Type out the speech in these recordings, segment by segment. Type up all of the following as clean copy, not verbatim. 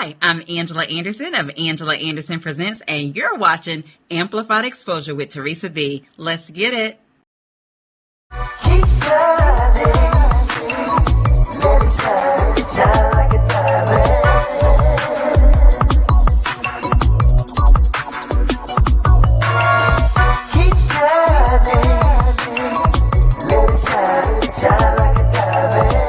Hi, I'm Angela Anderson of Angela Anderson Presents, and you're watching Amplified Exposure with Teresa B. Let's get it. Keep shining, let it shine like a diamond. Keep shining, let it shine like a diamond.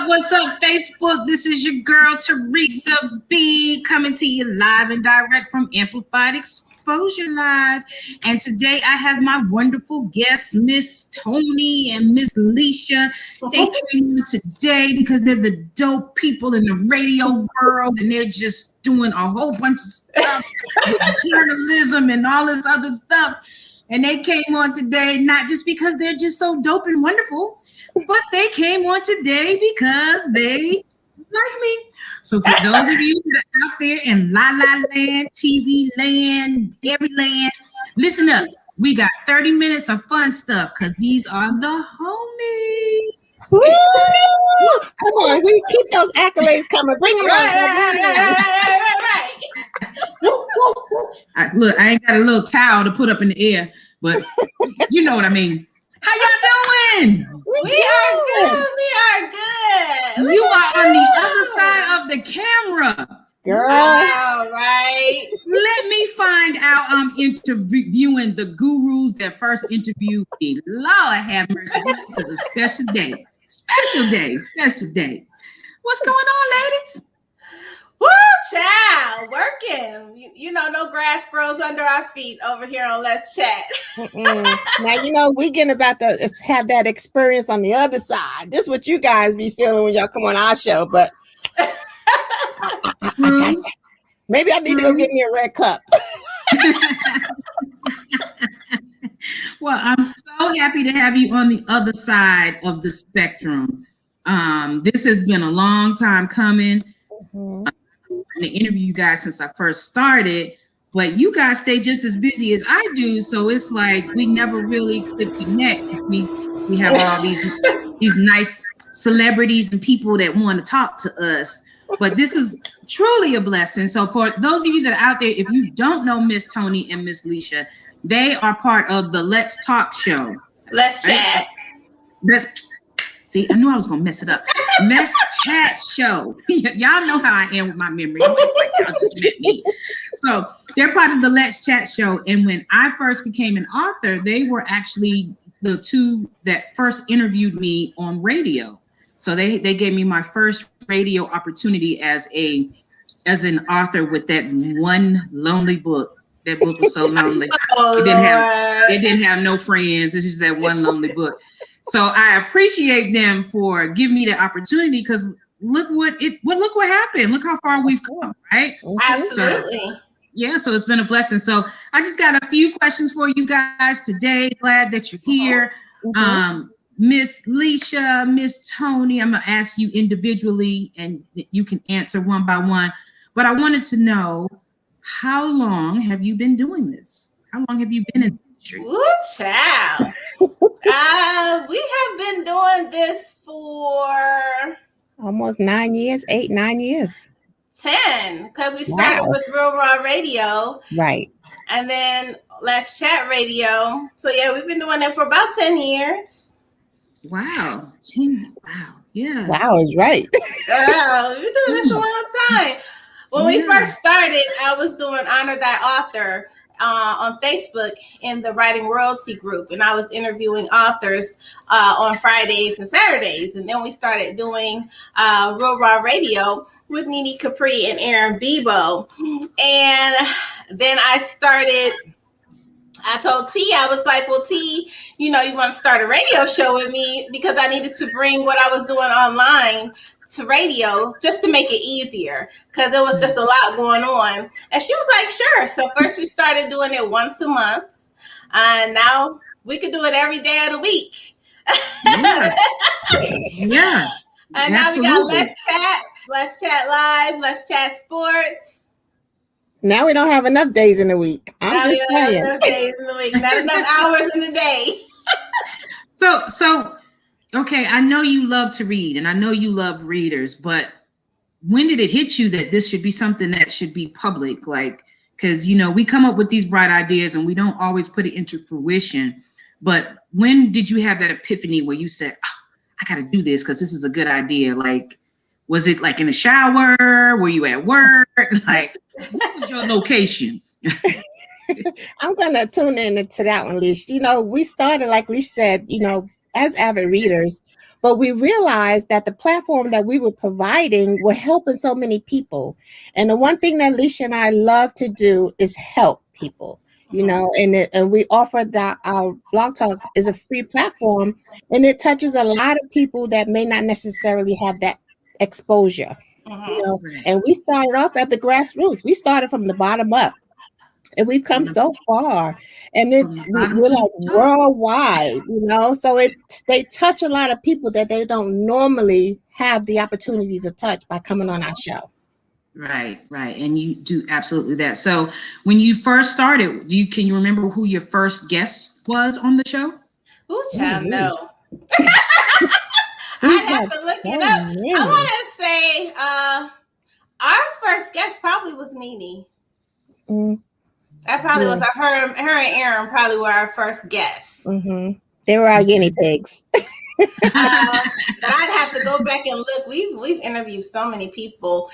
What's up, Facebook? This is your girl, Teresa B, coming to you live and direct from Amplified Exposure Live. And today I have my wonderful guests, Miss Toni and Miss Lissha. They came in today because they're the dope people in the radio world, and they're just doing a whole bunch of stuff with journalism and all this other stuff. And they came on today, not just because they're just so dope and wonderful, but they came on today because they like me. So for those of you that are out there in La La Land, TV land, every land, listen up. We got 30 minutes of fun stuff because these are the homies. Woo! Come on, we keep those accolades coming. Bring them on. Look, I ain't got a little towel to put up in the air, but you know what I mean. How y'all doing? We are good. You are on the other side of the camera. Girl. All right. Let me find out I'm interviewing the gurus that first interviewed me. Lord have mercy. This is a special day. Special day. What's going on, ladies? Woo, child, working. You know, no grass grows under our feet over here on Let's Chat. Now, you know, we getting about to have that experience on the other side. This is what you guys be feeling when y'all come on our show, but maybe I need to go get me a red cup. Well, I'm so happy to have you on the other side of the spectrum. This has been a long time coming. To interview you guys since I first started, but you guys stay just as busy as I do, so it's like we never really could connect. We have all these nice celebrities and people that want to talk to us, but this is truly a blessing. So for those of you that are out there, if you don't know Miss Toni and Miss Lissha, they are part of the Let's Talk show. Let's Chat. See, I knew I was gonna mess it up. Let's Chat show. Y'all know how I am with my memory. I'm like y'all just met me. So they're part of the Let's Chat show. And when I first became an author, they were actually the two that first interviewed me on radio. So they gave me my first radio opportunity as an author with that one lonely book. That book was so lonely. It didn't have no friends. It's just that one lonely book. So I appreciate them for giving me the opportunity because look what happened. Look how far we've come, right? Absolutely. So it's been a blessing. So I just got a few questions for you guys today. Glad that you're here. Miss Lissha, Miss Toni, I'm gonna ask you individually and you can answer one by one. But I wanted to know, how long have you been doing this? How long have you been in the industry? Ooh, child. We have been doing this for almost 9 years, 8-9 years. 10, because we started with Real Raw Radio. Right. And then Let's Chat Radio. So yeah, we've been doing it for about 10 years. Wow. 10. Wow. Yeah. Wow is right. We've been doing this a long time. When we first started, I was doing Honor Thy Author on Facebook in the Writing Royalty group, and I was interviewing authors on Fridays and Saturdays. And then we started doing Real Raw Radio with Nene Capri and Aaron Bebo. And then I told T, I was like, well, T, you know, you want to start a radio show with me because I needed to bring what I was doing online to radio just to make it easier because there was just a lot going on. And she was like, sure. So first we started doing it once a month. And now we could do it every day of the week. Yeah. And now we got Let's Chat. Let's chat live. Let's chat sports. Now we don't have enough days in the week. I'm Now we just don't have saying. enough days in the week. Not enough hours in the day. So, okay, I know you love to read and I know you love readers, but when did it hit you that this should be something that should be public? Like, because, you know, we come up with these bright ideas and we don't always put it into fruition. But when did you have that epiphany where you said, oh, I got to do this because this is a good idea? Like, was it like in the shower? Were you at work? Like, what was your location? I'm going to tune into that one, Lissha. You know, we started, like Lissha said, you know, as avid readers, but we realized that the platform that we were providing were helping so many people. And the one thing that Lissha and I love to do is help people, you know, and we offer that our Blog Talk is a free platform, and it touches a lot of people that may not necessarily have that exposure, you know, and we started off at the grassroots. We started from the bottom up. And we've come so far, and we're like worldwide, you know. So they touch a lot of people that they don't normally have the opportunity to touch by coming on our show. Right, and you do absolutely that. So when you first started, can you remember who your first guest was on the show? Ooh, child, no. I'd have to look it up. I want to say our first guest probably was Nene. That probably was her and Aaron probably were our first guests. They were our guinea pigs. But I'd have to go back and look. We've interviewed so many people.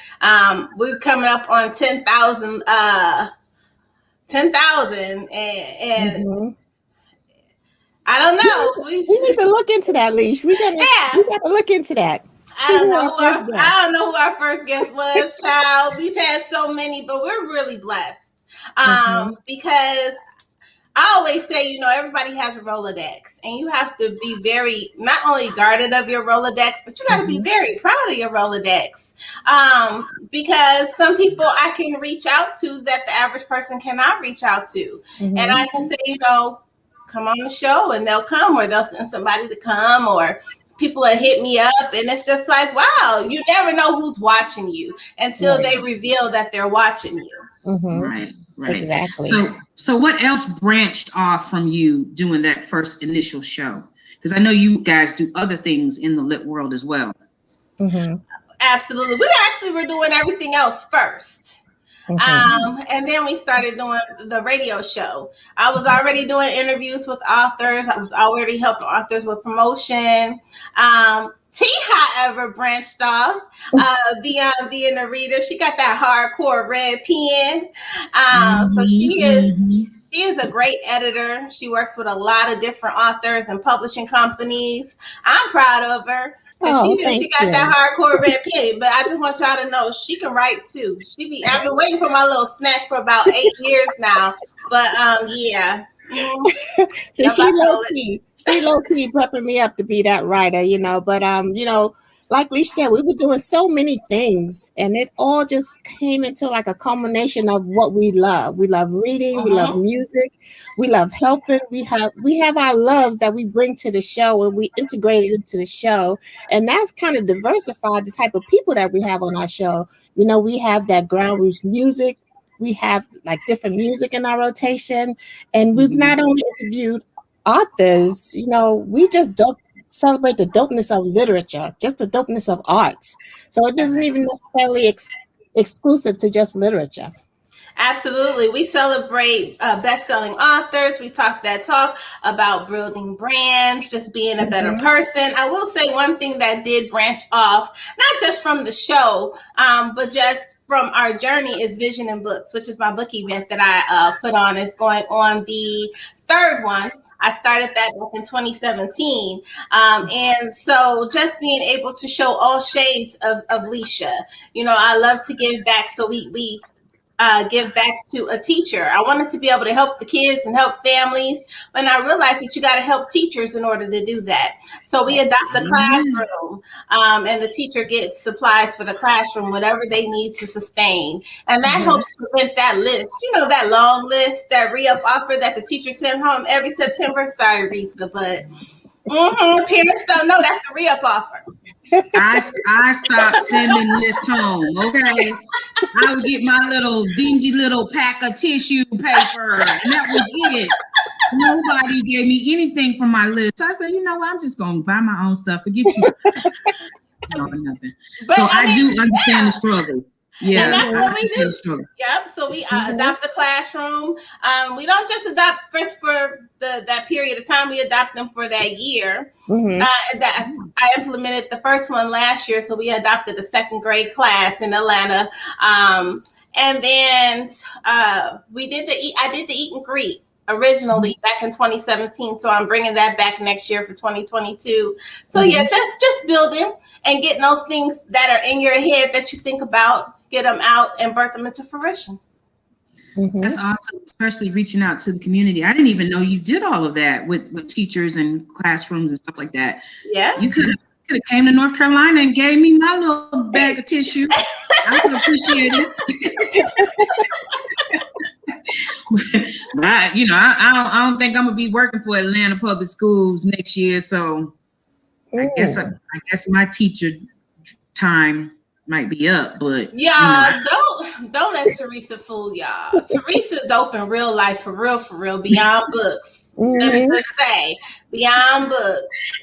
We're coming up on 10,000 and I don't know. We need to look into that, Lissha. We got to look into that. I don't know who our first guest was, child. We've had so many, but we're really blessed. Because I always say, you know, everybody has a Rolodex, and you have to be very, not only guarded of your Rolodex, but you got to be very proud of your Rolodex. Because some people I can reach out to that the average person cannot reach out to. And I can say, you know, come on the show, and they'll come, or they'll send somebody to come, or people that hit me up, and it's just like, wow, you never know who's watching you until they reveal that they're watching you. Right. Exactly. So what else branched off from you doing that first initial show? Because I know you guys do other things in the lit world as well. Absolutely. We were doing everything else first. And then we started doing the radio show. I was already doing interviews with authors. I was already helping authors with promotion. T, however, branched off beyond being a reader. She got that hardcore red pen. So she is a great editor. She works with a lot of different authors and publishing companies. I'm proud of her. She got that hardcore red pen, but I just want y'all to know she can write too. I've been waiting for my little snatch for about 8 years now. But yeah. So she low key prepping me up to be that writer, you know. But you know, like Lissha said, we were doing so many things, and it all just came into like a culmination of what we love. We love reading, we love music, we love helping. We have our loves that we bring to the show, and we integrate it into the show, and that's kind of diversified the type of people that we have on our show. You know, we have that ground roots music. We have like different music in our rotation, and we've not only interviewed authors, you know, we just don't celebrate the dopeness of literature, just the dopeness of arts. So it doesn't even necessarily exclusive to just literature. Absolutely. We celebrate best-selling authors. We talk that talk about building brands, just being a better person. I will say one thing that did branch off, not just from the show, but just from our journey is Vision and Books, which is my book event that I put on. It's going on the third one. I started that back in 2017. And so just being able to show all shades of Lissha, you know, I love to give back. So we give back to a teacher. I wanted to be able to help the kids and help families, but I realized that you got to help teachers in order to do that. So we adopt the classroom, and the teacher gets supplies for the classroom, whatever they need to sustain. And that helps prevent that list, you know, that long list, that re-up offer that the teacher sent home every September. Sorry, Risa, but parents don't know that's a re-up offer. I stopped sending lists home. Okay, I would get my little dingy little pack of tissue paper, and that was it. Nobody gave me anything from my list. So I said, you know what? I'm just gonna buy my own stuff. Forget you. No, nothing. But, so I do understand the struggle. Yeah, and that's what we do. Struggle. Yep. So we adopt the classroom. We don't just adopt first for that period of time. We adopt them for that year. That I implemented the first one last year, so we adopted the second grade class in Atlanta. And then we did I did the eat and greet originally back in 2017. So I'm bringing that back next year for 2022. So yeah, just building and getting those things that are in your head that you think about, get them out and birth them into fruition. That's awesome, especially reaching out to the community. I didn't even know you did all of that with teachers and classrooms and stuff like that. Yeah. You could have came to North Carolina and gave me my little bag of tissue. I would appreciate it. But I don't think I'm gonna be working for Atlanta Public Schools next year, so I guess my teacher time might be up. But don't let Teresa fool y'all. Teresa's dope in real life, for real, beyond books. Let me just say, beyond books.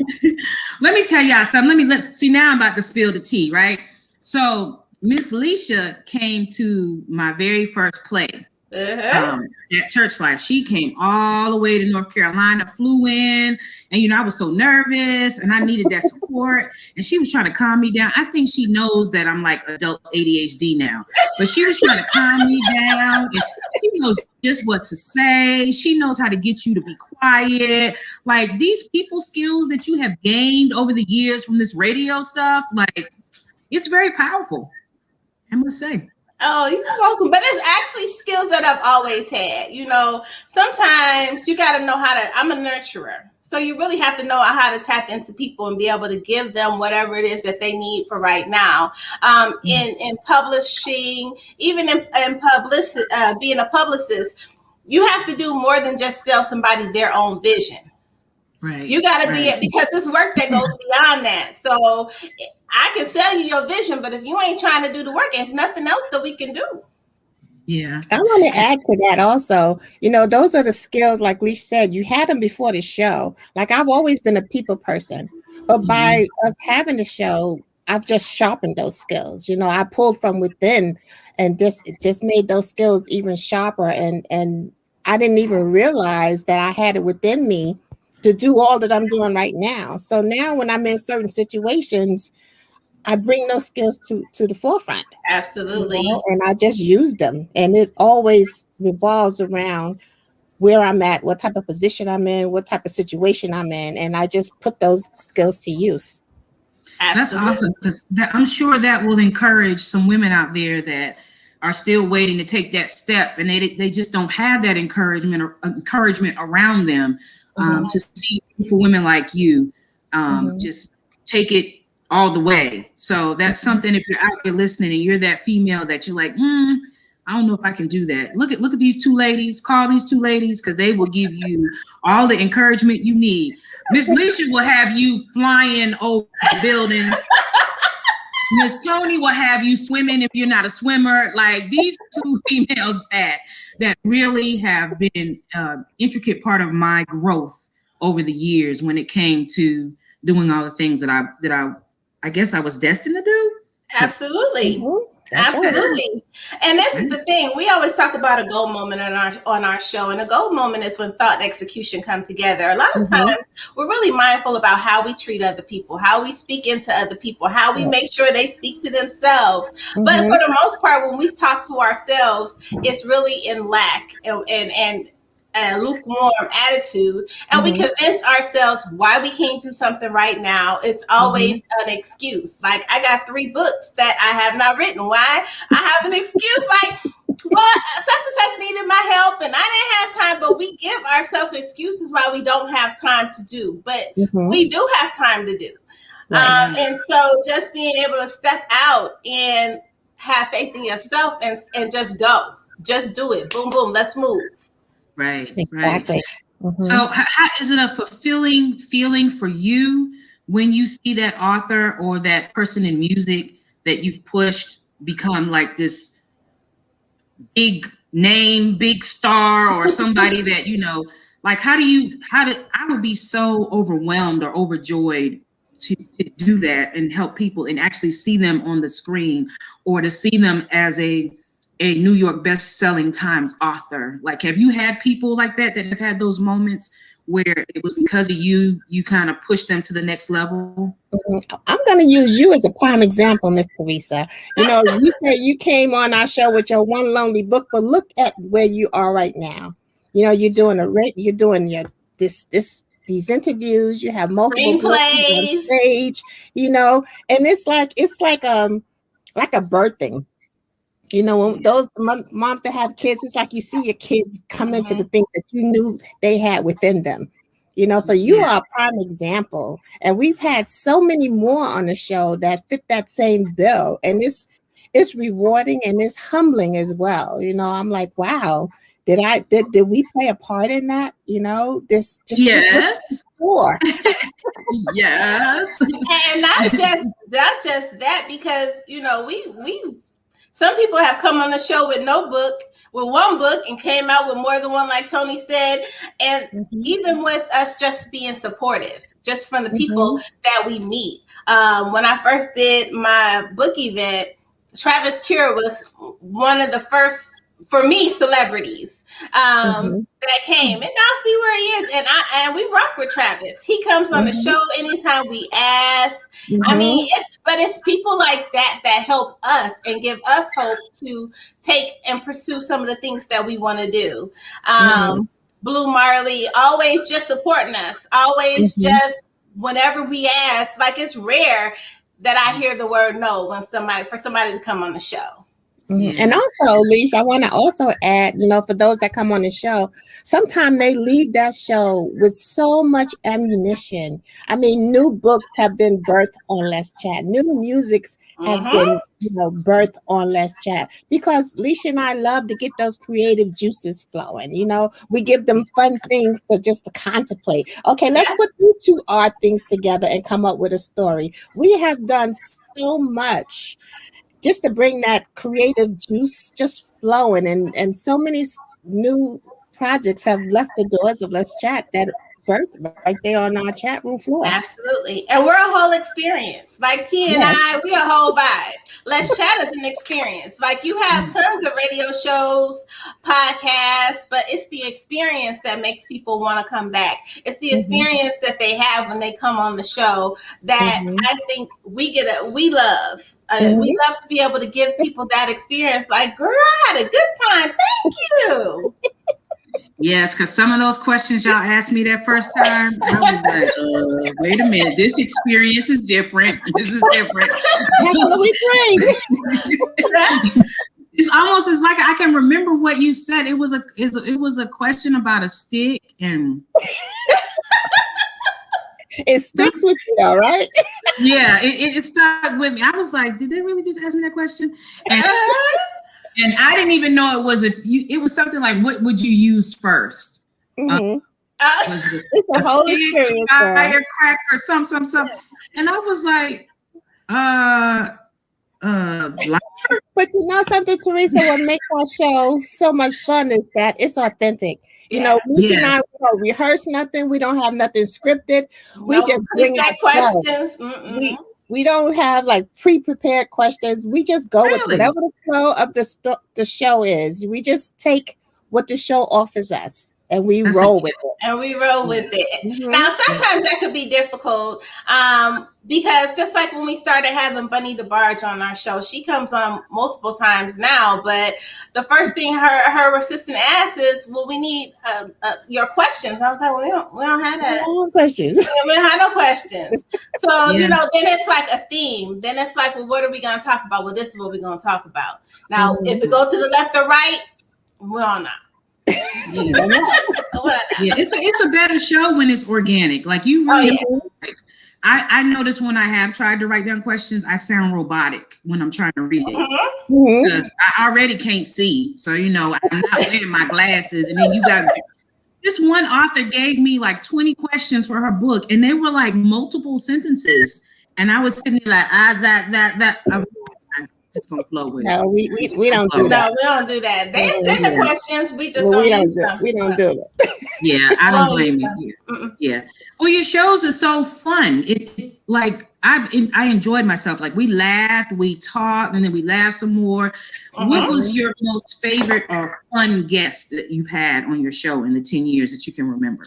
Let me tell y'all something. See, now I'm about to spill the tea, right? So Miss Lissha came to my very first play. At Church Life. She came all the way to North Carolina, flew in, and I was so nervous and I needed that support, and she was trying to calm me down. I think she knows that I'm like adult ADHD now, but she was trying to calm me down, and she knows just what to say. She knows how to get you to be quiet. Like, these people skills that you have gained over the years from this radio stuff, like, it's very powerful, I must say. Oh, you're welcome. But it's actually skills that I've always had. Sometimes you got to know how to, I'm a nurturer. So you really have to know how to tap into people and be able to give them whatever it is that they need for right now. In publishing, even in publicity, being a publicist, you have to do more than just sell somebody their own vision. Right. You got to be, because it's work that goes beyond that. So I can sell you your vision, but if you ain't trying to do the work, there's nothing else that we can do. Yeah. I want to add to that also. Those are the skills, like Lissha said, you had them before the show. Like, I've always been a people person, but by us having the show, I've just sharpened those skills. I pulled from within and just made those skills even sharper. And I didn't even realize that I had it within me to do all that I'm doing right now. So now when I'm in certain situations, I bring those skills to the forefront. Absolutely. And I just use them. And it always revolves around where I'm at, what type of position I'm in, what type of situation I'm in. And I just put those skills to use. Absolutely. That's awesome, because I'm sure that will encourage some women out there that are still waiting to take that step, and they just don't have that encouragement around them. To see for women like you just take it all the way. So that's something, if you're out there listening and you're that female that you're like, I don't know if I can do that. Look at these two ladies, call these two ladies, because they will give you all the encouragement you need. Miss Lissha will have you flying over buildings. Miss Toni will have you swimming if you're not a swimmer. Like, these two females that really have been an intricate part of my growth over the years when it came to doing all the things that I guess I was destined to do. Absolutely. Absolutely. And that's the thing. We always talk about a goal moment on our show. And a goal moment is when thought and execution come together. A lot of times we're really mindful about how we treat other people, how we speak into other people, how we make sure they speak to themselves. But for the most part, when we talk to ourselves, it's really in lack and a lukewarm attitude, and we convince ourselves why we can't do something right now. It's always an excuse. Like, I got 3 books that I have not written. Why? I have an excuse like, well, such and such needed my help and I didn't have time. But we give ourselves excuses why we don't have time to do, but we do have time to do. And so just being able to step out and have faith in yourself and just go, just do it. Boom, boom, let's move. Right. Exactly. So how is it a fulfilling feeling for you when you see that author or that person in music that you've pushed become like this big name, big star, or somebody that, you know, like I would be so overwhelmed or overjoyed to do that and help people and actually see them on the screen, or to see them as a New York best-selling Times author. Like, have you had people like that have had those moments where it was because of you kind of pushed them to the next level? I'm going to use you as a prime example, Miss Teresa. You know, you said you came on our show with your one lonely book, but look at where you are right now. You know, you're doing these interviews. You have multiple books on stage. You know, and it's like a birthing. You know, when those moms that have kids, it's like you see your kids come into the thing that you knew they had within them. You know, so you are a prime example. And we've had so many more on the show that fit that same bill. And it's rewarding and it's humbling as well. You know, I'm like, wow, did we play a part in that? You know, yes. Yes. And not just that, because, you know, we some people have come on the show with one book and came out with more than one, like Toni said. And even with us just being supportive, just from the people that we meet. When I first did my book event, Travis Cure was one of the first, for me, celebrities that came. And now see where he is. And we rock with Travis. He comes on the show anytime we ask. I mean, it's people like that help us and give us hope to take and pursue some of the things that we want to do. Blue Marley, always just supporting us, always just whenever we ask. Like, it's rare that I hear the word no for somebody to come on the show. And also, Lissha, I want to also add, you know, for those that come on the show, sometimes they leave that show with so much ammunition. I mean, new books have been birthed on Let's Chat. New musics have been, you know, birthed on Let's Chat, because Lissha and I love to get those creative juices flowing. You know, we give them fun things to contemplate. Okay, let's put these two art things together and come up with a story. We have done so much just to bring that creative juice just flowing, and so many new projects have left the doors of Let's Chat that birthed right there on our chat room floor. Absolutely. And we're a whole experience. Like T and I, we a whole vibe. Let's Chat is an experience. Like, you have tons of radio shows, podcasts, but it's the experience that makes people want to come back. It's the experience that they have when they come on the show that I think we love. We love to be able to give people that experience. Like, girl, I had a good time. Thank you. Yes, because some of those questions y'all asked me that first time, I was like, wait a minute, this experience is different. This is different. It's almost as like I can remember what you said. It was a question about a stick, and it sticks with you though, right? Yeah, it stuck with me. I was like, did they really just ask me that question? And I didn't even know it was something like, what would you use first? Was it's a whole experience, firecracker, something. And I was like, but you know something, Teresa, what makes our show so much fun is that it's authentic. You know, Lissha and I, we don't rehearse nothing. We don't have nothing scripted. We just bring our questions. We don't have like pre-prepared questions. We just go with whatever the flow of the show is. We just take what the show offers us and we roll with it. Now, sometimes that could be difficult because just like when we started having Bunny DeBarge on our show, she comes on multiple times now, but the first thing her assistant asks is, well, we need your questions. I was like, well, we don't have that. We don't have questions. We don't have no questions. So, you know, then it's like a theme. Then it's like, well, what are we going to talk about? Well, this is what we're going to talk about. Now, if we go to the left or right, we're on that. It's a better show when it's organic. Like, you really I notice when I have tried to write down questions, I sound robotic when I'm trying to read it because I already can't see. So, you know, I'm not wearing my glasses, and then you got this one author gave me like 20 questions for her book, and they were like multiple sentences. And I was sitting there like, I'm just gonna flow with it. No, we don't do that. No, we don't do that. They send the questions, we just Well, don't use them. We don't do it. Yeah, I don't blame you. Yeah. Well, your shows are so fun. It like I enjoyed myself. Like we laughed, we talked, and then we laughed some more. What was your most favorite or fun guest that you've had on your show in the 10 years that you can remember?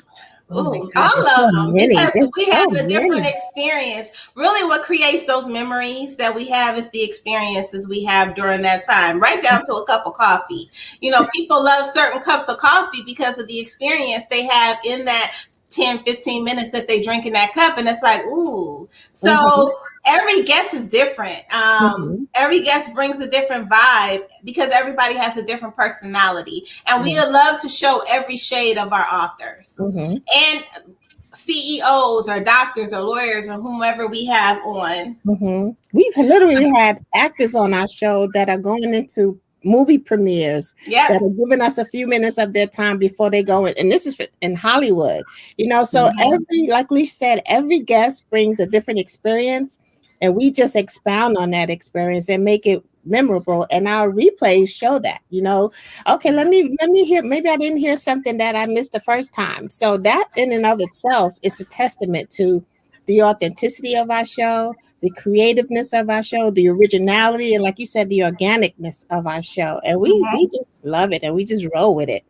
All of them, because we have a different experience. Really, what creates those memories that we have is the experiences we have during that time, right down to a cup of coffee. You know, people love certain cups of coffee because of the experience they have in that 10, 15 minutes that they drink in that cup. And it's like, ooh. So every guest is different. Every guest brings a different vibe because everybody has a different personality. And we love to show every shade of our authors. And CEOs or doctors or lawyers or whomever we have on. We've literally had actors on our show that are going into movie premieres that are giving us a few minutes of their time before they go in. And this is in Hollywood, you know, so every, like Lissha said, every guest brings a different experience, and we just expound on that experience and make it memorable. And our replays show that, you know, okay, let me hear, maybe I didn't hear something that I missed the first time. So that in and of itself is a testament to the authenticity of our show, the creativeness of our show, the originality, and like you said, the organicness of our show. And we just love it, and we just roll with it.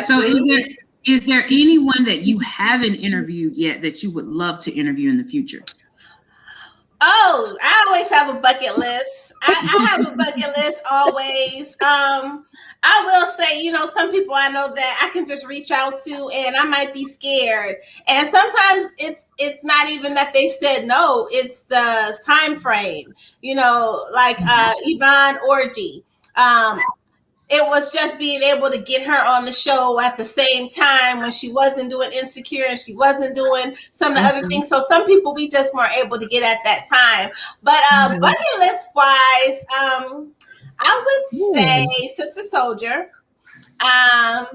So is there anyone that you haven't interviewed yet that you would love to interview in the future? Oh, I always have a bucket list. I have a bucket list always. I will say, you know, some people I know that I can just reach out to, and I might be scared. And sometimes it's not even that they've said no; it's the time frame. You know, like Yvonne Orji. It was just being able to get her on the show at the same time when she wasn't doing Insecure and she wasn't doing some of the other things. So some people we just weren't able to get at that time. But bucket list wise, I would say Sister Soldier. I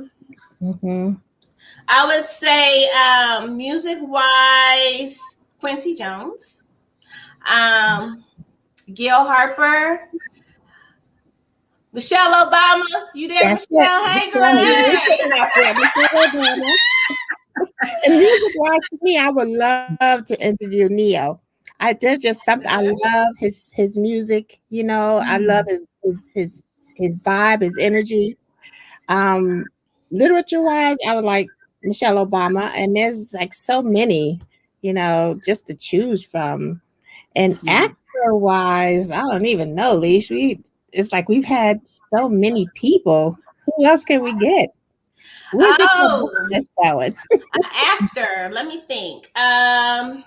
would say music wise, Quincy Jones, Gil Harper, Michelle Obama. You there, Michelle? Hey, girl. And music wise, for me, I would love to interview Neo. There's just something. I love his music. You know, I love his vibe, his energy. Literature wise, I would like Michelle Obama, and there's like so many, you know, just to choose from. And actor wise, I don't even know, Lissha. It's like we've had so many people. Who else can we get? Let's go. An actor. Let me think. An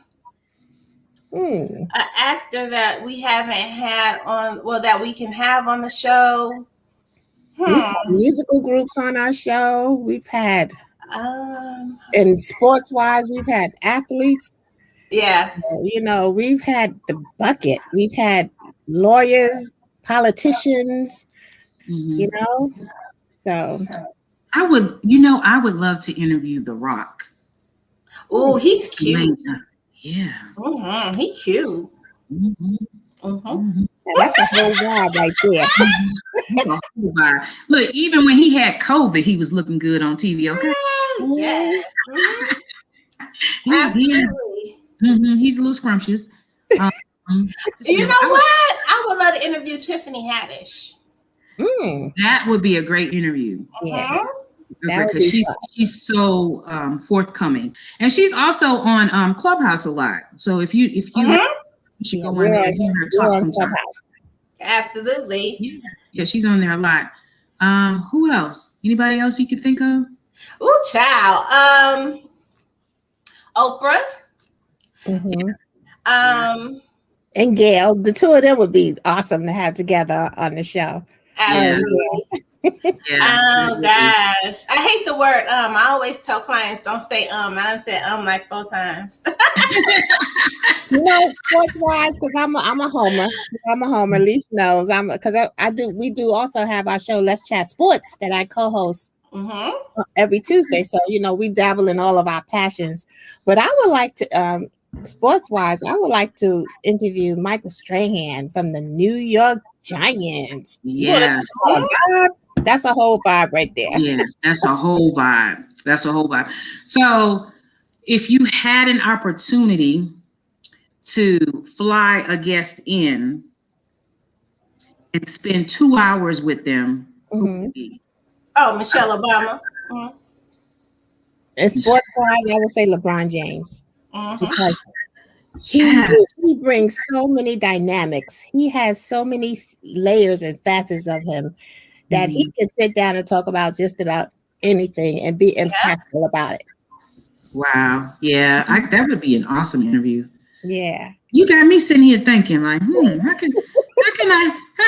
actor that we haven't had on, well, that we can have on the show. We've had musical groups on our show. We've had, and sports wise, we've had athletes. Yeah. You know, we've had the bucket. We've had lawyers, politicians, you know. So I would love to interview The Rock. Oh, he's cute. Yeah. He's cute. That's a whole vibe right there. Look, even when he had COVID, he was looking good on TV. Okay. Yes. Absolutely. He's a little scrumptious. You know what? I would love to interview Tiffany Haddish. That would be a great interview. Yeah. Because she's so forthcoming, and she's also on Clubhouse a lot. So if you should go on there and hear her talk sometimes. Absolutely. Yeah, she's on there a lot. Who else? Anybody else you could think of? Oh, child. Oprah. And Gail. The two of them would be awesome to have together on the show. Absolutely. Oh gosh, I hate the word I always tell clients don't say I done said like 4 times. You know, sports wise, because I'm a homer. Lissha knows because we do also have our show Let's Chat Sports that I co-host every Tuesday. So, we dabble in all of our passions. But I would like to, sports-wise, I would like to interview Michael Strahan from the New York Giants. Yes. That's a whole vibe right there. Yeah, that's a whole vibe. So if you had an opportunity to fly a guest in and spend 2 hours with them, who would it be? Oh, Michelle Obama. And sports-wise, I would say LeBron James. Because Yes. he brings so many dynamics. He has so many layers and facets of him that he can sit down and talk about just about anything and be impactful about it. Wow. Yeah, that would be an awesome interview. Yeah. You got me sitting here thinking like, how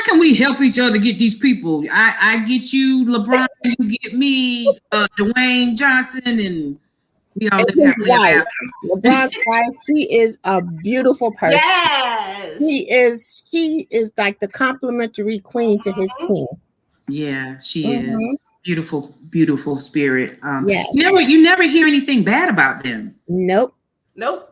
can we help each other get these people? I get you, LeBron, you get me, Dwayne Johnson, and we all live happily. LeBron's wife, she is a beautiful person. Yes. She is like the complimentary queen to his team. Yeah, she is. Beautiful, beautiful spirit. Yes. You never hear anything bad about them. Nope. Not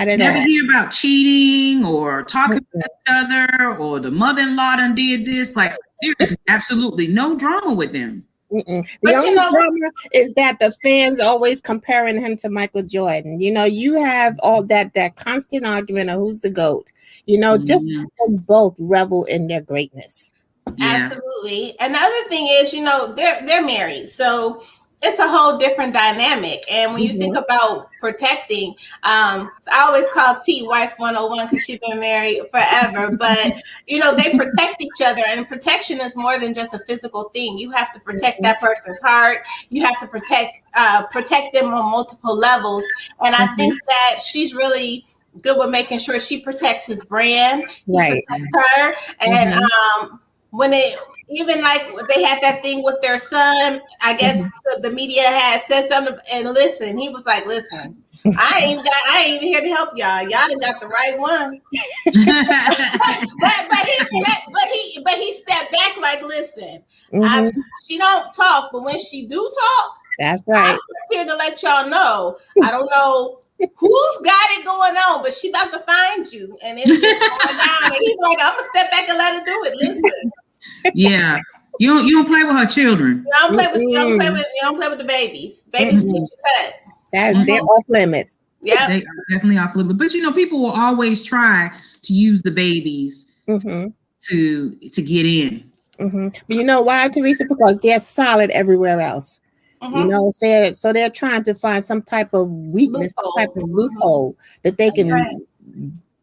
at all. Never hear about cheating or talking to each other or the mother-in-law done did this. Like, there is absolutely no drama with them. The only drama is that the fans always comparing him to Michael Jordan. You have all that constant argument of who's the GOAT. Just them both revel in their greatness. Yeah. Absolutely. Another thing is, they're married, so it's a whole different dynamic. And when you think about protecting, I always call T Wife 101 because she's been married forever. But they protect each other, and protection is more than just a physical thing. You have to protect that person's heart. You have to protect them on multiple levels. And I think that she's really good with making sure she protects his brand, right? Protects her, and when even like they had that thing with their son, I guess the media had said something, and listen, he was like, "Listen, I ain't even here to help y'all. Y'all done got the right one." but he stepped back like, "Listen, she don't talk, but when she do talk, that's right. I'm here to let y'all know. I don't know who's got it going on, but she about to find you, and it's going down." And he's like, "I'm gonna step back and let her do it. Listen." Yeah, you don't play with her children. You don't play with the babies. Babies get you cut. They're off limits. Yeah, they are definitely off limits. But people will always try to use the babies to get in. But you know why, Teresa? Because they're solid everywhere else. So they're trying to find some type of weakness, some type of loophole that they can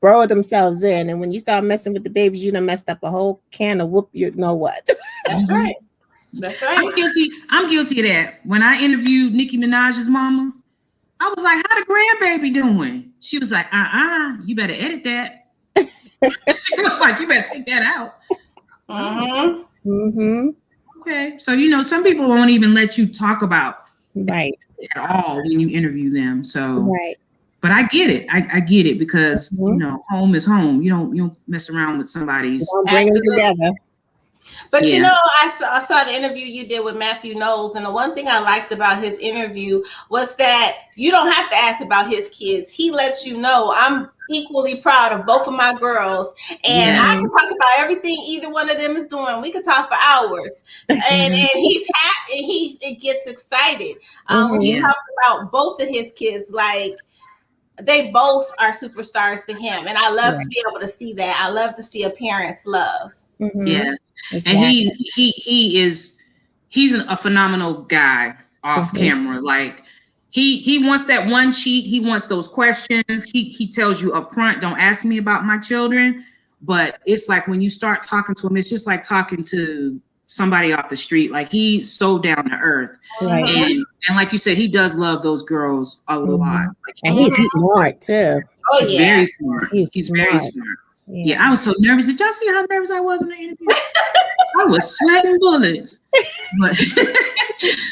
burrow themselves in. And when you start messing with the babies, you done messed up a whole can of whoop. You know what? That's right. That's right. I'm guilty of that. When I interviewed Nicki Minaj's mama, I was like, "How the grandbaby doing?" She was like, you better edit that." She was like, "You better take that out." Okay, so some people won't even let you talk about right at all when you interview them. So but I get it. I get it because home is home. You don't mess around with somebody's. Bring them together. But I saw the interview you did with Matthew Knowles, and the one thing I liked about his interview was that you don't have to ask about his kids. He lets you know, I'm equally proud of both of my girls, and I can talk about everything either one of them is doing. We could talk for hours, and he's happy. He gets excited when he talks about both of his kids, like. They both are superstars to him, and I love to be able to see that. I love to see a parent's love. Yes, and he's a phenomenal guy off camera. Like he wants that one sheet. He wants those questions. He tells you up front, "Don't ask me about my children." But it's like when you start talking to him, it's just like talking to somebody off the street. Like he's so down to earth, and like you said, he does love those girls a lot. Like, and he's smart too. Oh he's very smart. He's very smart. Yeah, I was so nervous. Did y'all see how nervous I was in the interview? I was sweating bullets. But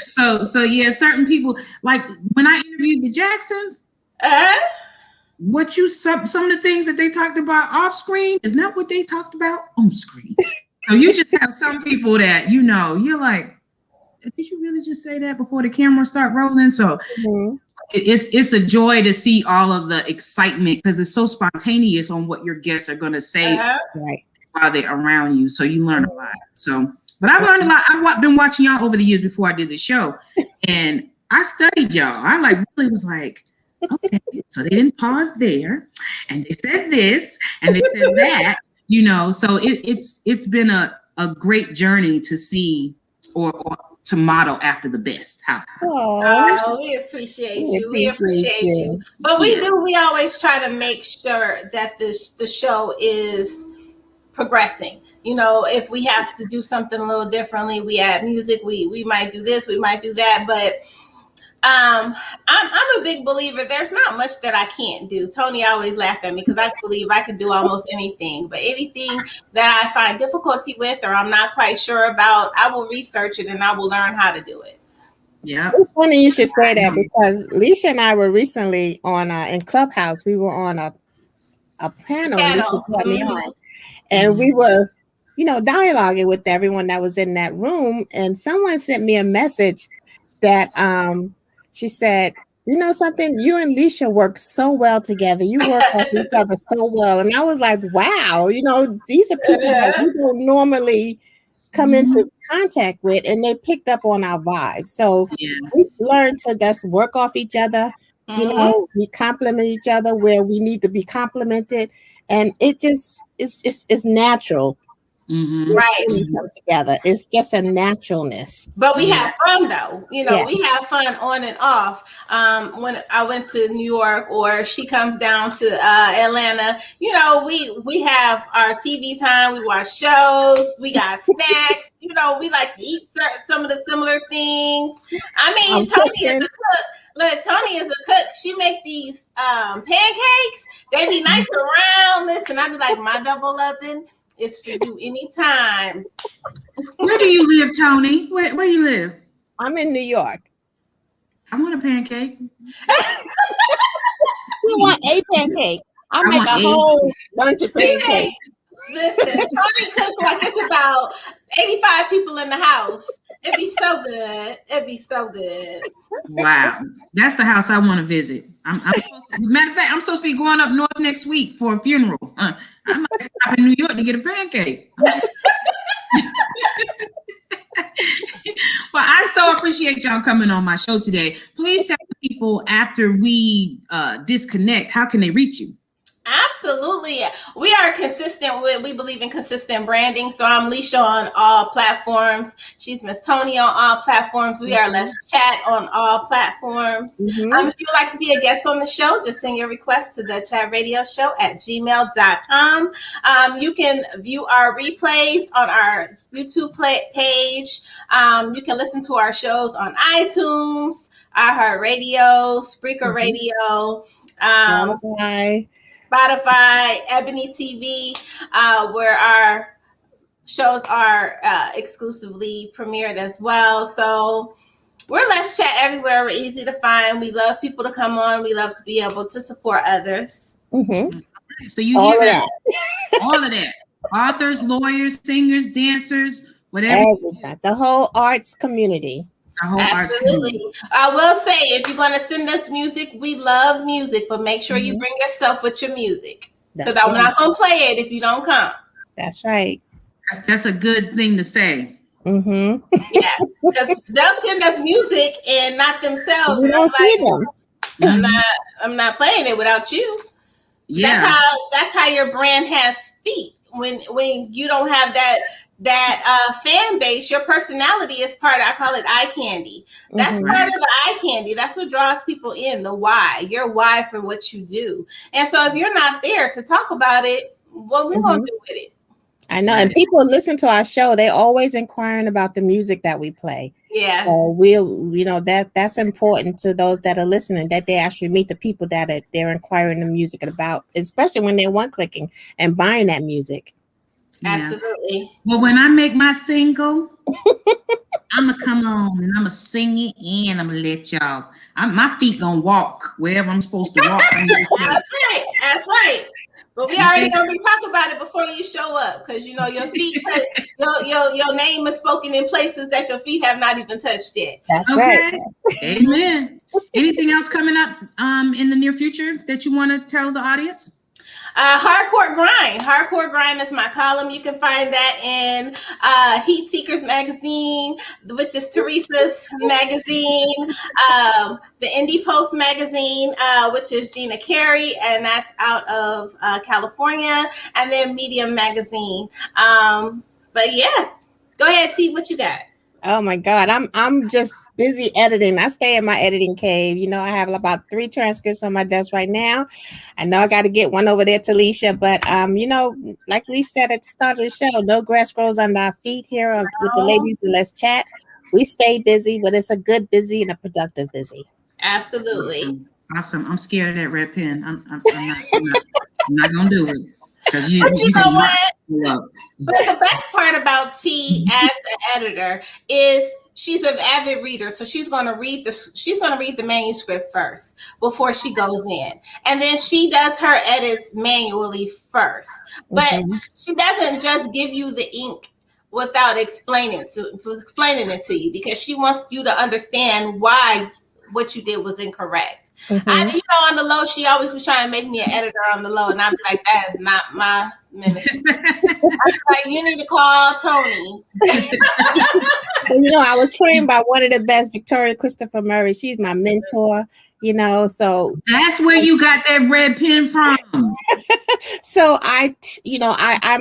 so yeah, certain people, like when I interviewed the Jacksons, some of the things that they talked about off screen is not what they talked about on screen. So you just have some people that you're like, did you really just say that before the camera start rolling? So it's a joy to see all of the excitement because it's so spontaneous on what your guests are going to say while they're around you. So you learn a lot. So, but I've learned a lot. I've been watching y'all over the years before I did the show, and I studied y'all. I really was like, okay, so they didn't pause there, and they said this, and they said that, So it's been a great journey to see or to model after the best. We appreciate you. We appreciate you. But we always try to make sure that the show is progressing. If we have to do something a little differently, we add music, we might do this, we might do that. But I'm a big believer. There's not much that I can't do. Toni always laughed at me because I believe I can do almost anything. But anything that I find difficulty with or I'm not quite sure about, I will research it and I will learn how to do it. Yeah, it's funny you should say that because Lissha and I were recently on in Clubhouse. We were on a panel. And we were, dialoguing with everyone that was in that room. And someone sent me a message that she said, something, you and Lissha work so well together. You work with each other so well. And I was like, wow, these are people that we don't normally come into contact with, and they picked up on our vibe. So we've learned to just work off each other. We compliment each other where we need to be complimented. And it's natural. Right. When we come together. It's just a naturalness. But we have fun though. We have fun on and off. When I went to New York or she comes down to Atlanta, we have our TV time, we watch shows, we got snacks, we like to eat some of the similar things. I mean, Toni is a cook. Look, Toni is a cook. She make these pancakes. They be nice and round. Listen, I be like, my double oven is for you anytime. Where do you live, Toni? Where you live? I'm in New York. I want a pancake. You want a pancake? I'll make a whole bunch of pancakes. Listen, Toni cooks like it's about 85 people in the house. It'd be so good. It'd be so good. Wow. That's the house I want to visit. Matter of fact, I'm supposed to be going up north next week for a funeral. I might stop in New York to get a pancake. Well, I so appreciate y'all coming on my show today. Please tell people after we disconnect, how can they reach you? Absolutely. We are consistent we believe in consistent branding. So I'm Lissha on all platforms. She's Miss Toni on all platforms. We are Let's Chat on all platforms. If you would like to be a guest on the show, just send your request to the chatradioshow@gmail.com. You can view our replays on our YouTube page. You can listen to our shows on iTunes, iHeartRadio, Spreaker Radio, Spotify, Ebony TV, where our shows are exclusively premiered as well. So we're Let's Chat everywhere. We're easy to find. We love people to come on. We love to be able to support others. So you hear that? All of that. Authors, lawyers, singers, dancers, whatever. The whole arts community. Absolutely. I will say, if you're going to send us music, we love music, but make sure you bring yourself with your music, because I'm not going to play it if you don't come. That's right. That's a good thing to say. Yeah, because they'll send us music and not themselves. We don't see them. I'm not playing it without you. Yeah, that's how your brand has feet. When you don't have that fan base, your personality is part of, I call it eye candy. That's part of the eye candy. That's what draws people in, the why, your why for what you do. And so if you're not there to talk about it, what we're going to do with it? I know. And people listen to our show, they always inquiring about the music that we play. Yeah. So that's important to those that are listening, that they actually meet the people that they're inquiring the music about, especially when they're one-clicking and buying that music. Absolutely. Well, when I make my single, I'm gonna come on and I'm gonna sing it and I'm gonna let y'all. My feet gonna walk wherever I'm supposed to walk. That's right. But we already gonna be talking about it before you show up, because you know your feet, your name is spoken in places that your feet have not even touched yet. That's Okay. right. Amen. Anything else coming up in the near future that you want to tell the audience? Hardcore grind is my column. You can find that in Heat Seekers magazine, which is Teresa's magazine, the Indie Post magazine, which is Gina Carey, and that's out of California, and then Medium magazine. But yeah, go ahead, T, what you got? Oh my God, I'm just busy editing. I stay in my editing cave. You know, I have about 3 transcripts on my desk right now. I know I got to get one over there to Lissha, but you know, like we said at the start of the show, no grass grows under our feet here with the ladies and Let's Chat. We stay busy, but it's a good busy and a productive busy. Absolutely. Awesome. I'm scared of that red pen. I'm not gonna do it. But you know what? But the best part about T as an editor is she's an avid reader, so she's gonna read the manuscript first before she goes in, and then she does her edits manually first. But she doesn't just give you the ink without explaining it to you, because she wants you to understand why what you did was incorrect. On the low, she always was trying to make me an editor on the low, and I'd be like, that is not my ministry. I was like, you need to call Toni. Well, you know, I was trained by one of the best, Victoria Christopher Murray. She's my mentor, you know, so. That's where you got that red pen from. So I'm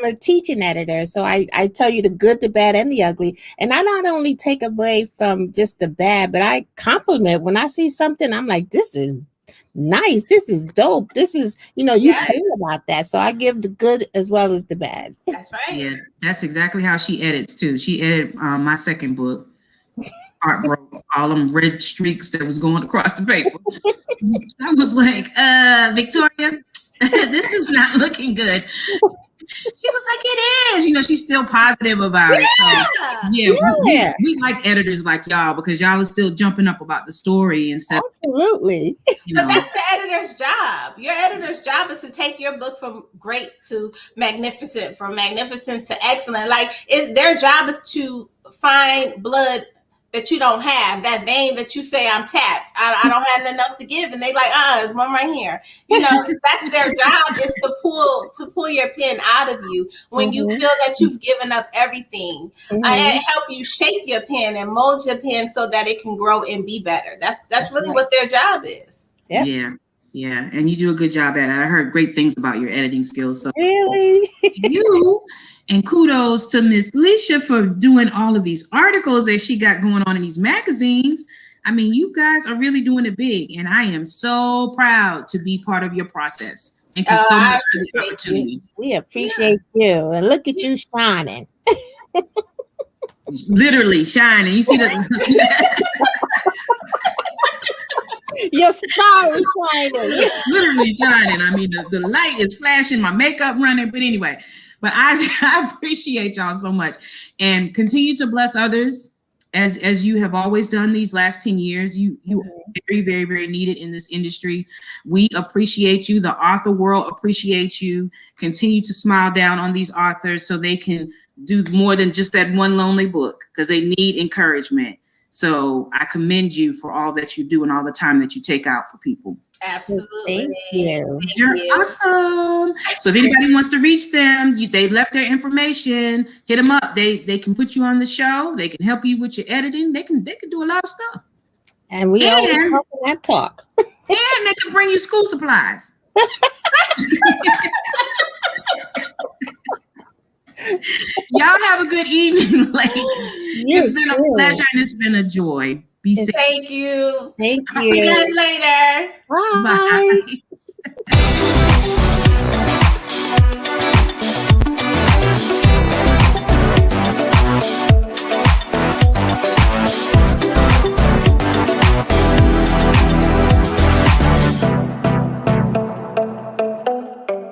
a teaching editor. So I tell you the good, the bad, and the ugly. And I not only take away from just the bad, but I compliment. When I see something, I'm like, this is nice. This is dope. This is, you know, you care about that. So I give the good as well as the bad. That's right. Yeah, that's exactly how she edits too. She edited my second book. Heart broke, all them red streaks that was going across the paper. I was like, Victoria, this is not looking good. She was like, it is. You know, she's still positive about it. So we like editors like y'all, because y'all are still jumping up about the story and stuff. Absolutely. But that's the editor's job. Your editor's job is to take your book from great to magnificent, from magnificent to excellent. Like, their job is to find blood that you don't have, that vein that you say I'm tapped. I don't have nothing else to give, and they like, there's one right here. You know, that's their job, is to pull your pen out of you when you feel that you've given up everything. And help you shape your pen and mold your pen so that it can grow and be better. That's really what their job is. Yep. Yeah, and you do a good job at it. I heard great things about your editing skills. So really, and kudos to Miss Lissha for doing all of these articles that she got going on in these magazines. I mean, you guys are really doing it big, and I am so proud to be part of your process. Thank you so much for this opportunity. We appreciate you, and look at you shining. Literally shining. You see that? Your star is shining. Literally shining. I mean, the light is flashing, my makeup running. But anyway, but I appreciate y'all so much, and continue to bless others as you have always done these last 10 years. You are very, very, very needed in this industry. We appreciate you. The author world appreciates you. Continue to smile down on these authors so they can do more than just that one lonely book, because they need encouragement. So I commend you for all that you do and all the time that you take out for people. Absolutely. Thank you. You're awesome. So if anybody wants to reach them, they left their information. Hit them up. They can put you on the show. They can help you with your editing. They can do a lot of stuff. And we always talk that talk. And they can bring you school supplies. Y'all have a good evening, ladies. It's been a pleasure and it's been a joy. Be safe. Thank you. Thank See you you. guys later. Bye. Bye.